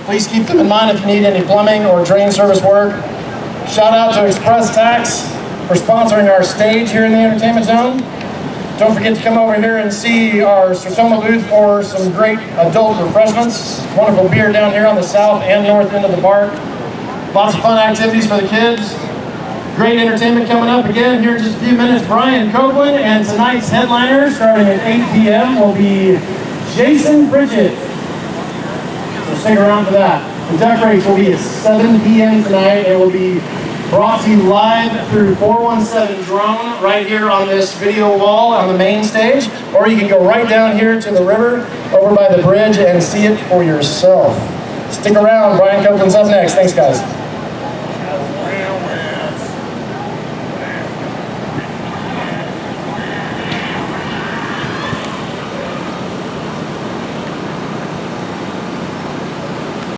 Please keep them in mind if you need any plumbing or drain service work. Shout out to Express Tax for sponsoring our stage here in the entertainment zone. Don't forget to come over here and see our Sertoma booth for some great adult refreshments. Wonderful beer down here on the south and north end of the park. Lots of fun activities for the kids. Great entertainment coming up again here in just a few minutes. Brian Copeland, and tonight's headliner starting at 8 p.m. will be Jason Bridget. So stick around for that. The duck race will be at 7 p.m. tonight. It will be brought to you live through 417 drone right here on this video wall on the main stage, or you can go right down here to the river over by the bridge and see it for yourself. Stick around. Brian Copeland's up next. Thanks, guys.